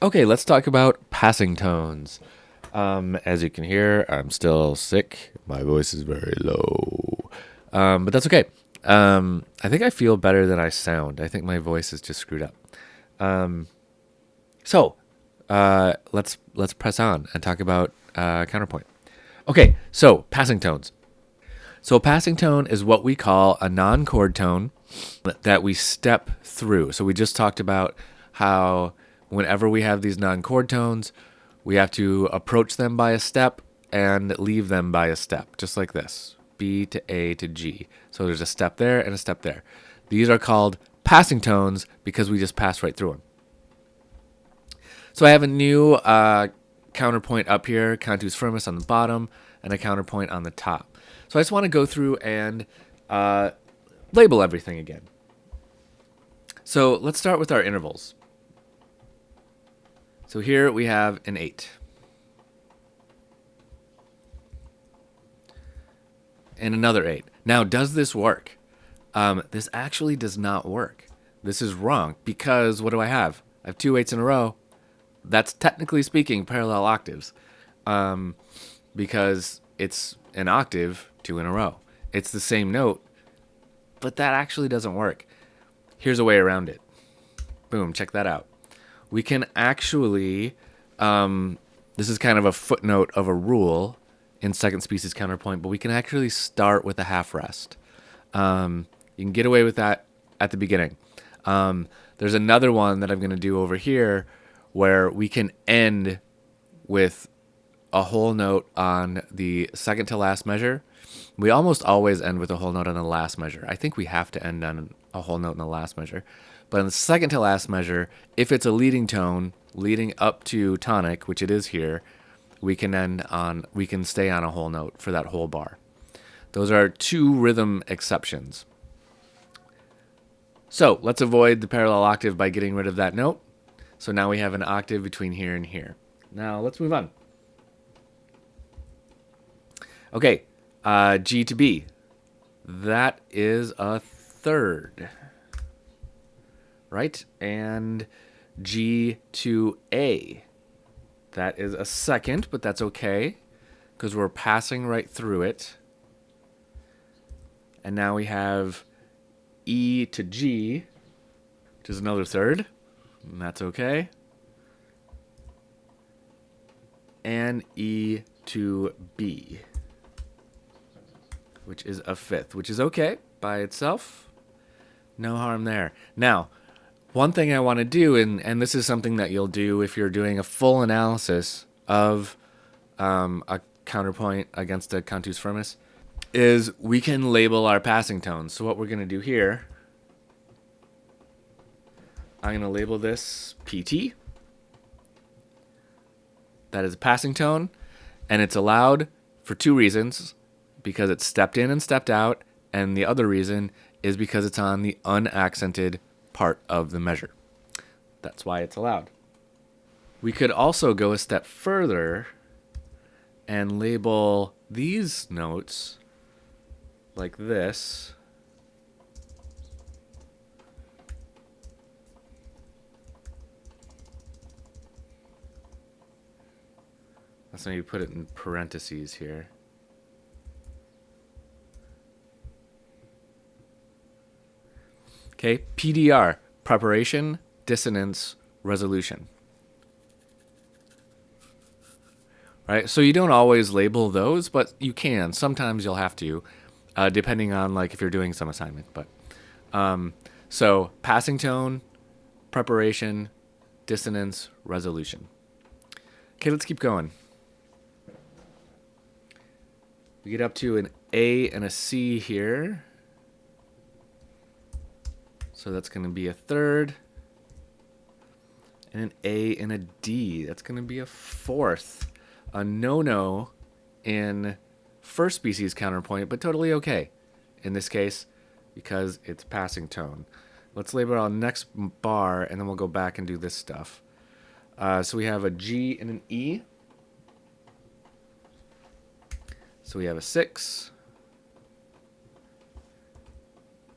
Okay, let's talk about passing tones. As you can hear, I'm still sick. My voice is very low, but that's okay. I think I feel better than I sound. I think my voice is just screwed up. So let's press on and talk about counterpoint. Okay, so passing tones. So a passing tone is what we call a non-chord tone that we step through. So we just talked about how whenever we have these non-chord tones, we have to approach them by a step and leave them by a step, just like this. B to A to G. So there's a step there and a step there. These are called passing tones because we just pass right through them. So I have a new counterpoint up here, cantus firmus on the bottom, and a counterpoint on the top. So I just want to go through and label everything again. So let's start with our intervals. So here we have an 8. And another 8. Now, does this work? This actually does not work. This is wrong because what do I have? I have 2 8s in a row. That's technically speaking parallel octaves because it's an octave 2 in a row. It's the same note, but that actually doesn't work. Here's a way around it. Boom, check that out. We can actually, this is kind of a footnote of a rule in second species counterpoint, but we can actually start with a half rest. You can get away with that at the beginning. There's another one that I'm going to do over here where we can end with a whole note on the second to last measure. We almost always end with a whole note on the last measure. I think we have to end on a whole note in the last measure. But in the second to last measure, if it's a leading tone leading up to tonic, which it is here, we can stay on a whole note for that whole bar. Those are 2 rhythm exceptions. So let's avoid the parallel octave by getting rid of that note. So now we have an octave between here and here. Now let's move on. Okay, G to B. That is a third, right? And G to A. That is a second, but that's okay because we're passing right through it. And now we have E to G, which is another third, and that's okay. And E to B, which is a fifth, which is okay by itself. No harm there. Now, one thing I want to do, and this is something that you'll do if you're doing a full analysis of a counterpoint against a cantus firmus, is we can label our passing tones. So what we're going to do here, I'm going to label this PT. That is a passing tone, and it's allowed for 2 reasons, because it's stepped in and stepped out, and the other reason is because it's on the unaccented part of the measure. That's why it's allowed. We could also go a step further and label these notes like this. Let's maybe put it in parentheses here. Okay, PDR, preparation, dissonance, resolution. Right, so you don't always label those, but you can. Sometimes you'll have to, depending on like if you're doing some assignment. But so passing tone, preparation, dissonance, resolution. Okay, let's keep going. We get up to an A and a C here. So that's going to be a third. And an A and a D. That's going to be a fourth. A no-no in first species counterpoint, but totally okay in this case because it's passing tone. Let's label our next bar, and then we'll go back and do this stuff. So we have a G and an E. So we have a 6.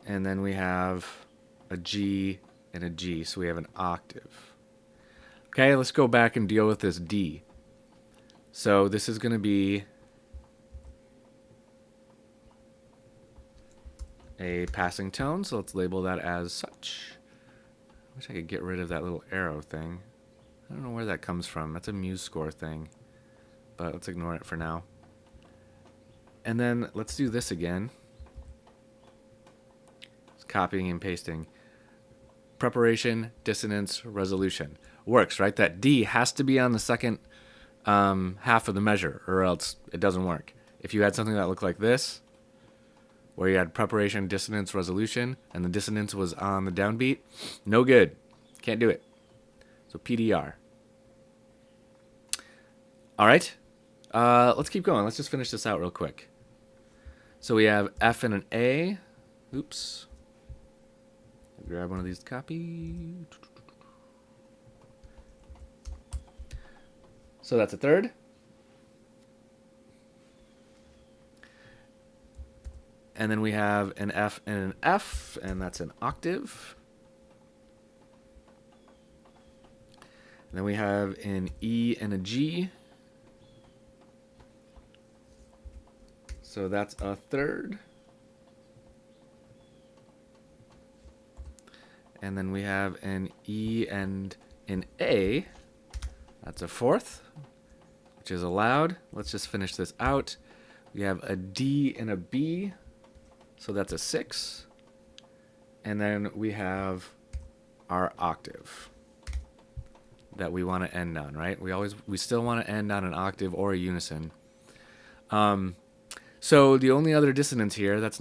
And then we have a G and a G, so we have an octave. Okay, let's go back and deal with this D. So this is going to be a passing tone, so let's label that as such. I wish I could get rid of that little arrow thing. I don't know where that comes from. That's a MuseScore thing, but let's ignore it for now. And then let's do this again. It's copying and pasting. Preparation, dissonance, resolution. Works, right? That D has to be on the second half of the measure, or else it doesn't work. If you had something that looked like this, where you had preparation, dissonance, resolution, and the dissonance was on the downbeat, no good. Can't do it. So PDR. All right. Let's keep going. Let's just finish this out real quick. So we have F and an A. Oops. Grab one of these to copy. So that's a third. And then we have an F and an F, and that's an octave. And then we have an E and a G. So that's a third. And then we have an E and an A. That's a fourth, which is allowed. Let's just finish this out. We have a D and a B. So that's a 6. And then we have our octave that we want to end on, right? We still want to end on an octave or a unison. So the only other dissonance here, that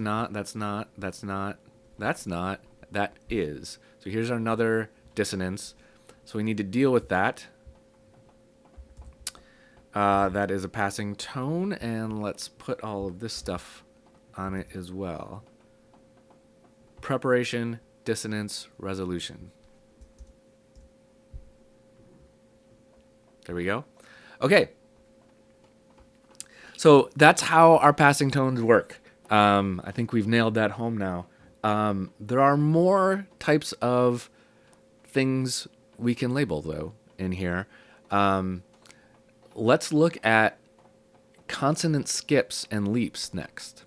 is. So here's another dissonance. So we need to deal with that. That is a passing tone, and let's put all of this stuff on it as well. Preparation, dissonance, resolution. There we go. Okay. So that's how our passing tones work. I think we've nailed that home now. There are more types of things we can label, though, in here. Let's look at consonant skips and leaps next.